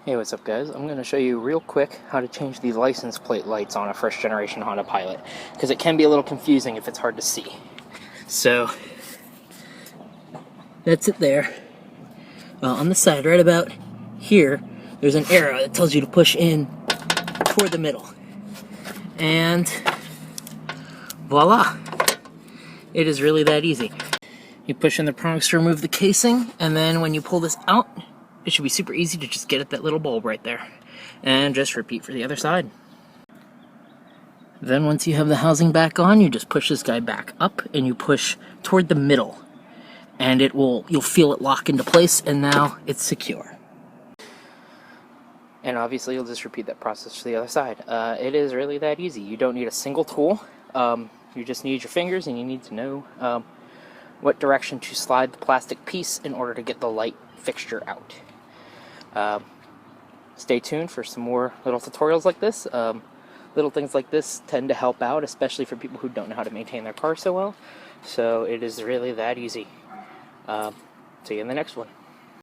Hey, what's up guys? I'm going to show you real quick how to change the license plate lights on a first generation Honda Pilot, because it can be a little confusing if it's hard to see. So, that's it there. On the side, right about here, there's an arrow that tells you to push in toward the middle. And voila! It is really that easy. You push in the prongs to remove the casing, and then when you pull this out, it should be super easy to just get at that little bulb right there. And just repeat for the other side. Then once you have the housing back on, you just push this guy back up and you push toward the middle. And you'll feel it lock into place, and now it's secure. And obviously you'll just repeat that process to the other side. It is really that easy. You don't need a single tool. You just need your fingers, and you need to know what direction to slide the plastic piece in order to get the light fixture out. Stay tuned for some more little tutorials like this. Little things like this tend to help out, especially for people who don't know how to maintain their car so well. So it is really that easy. See you in the next one.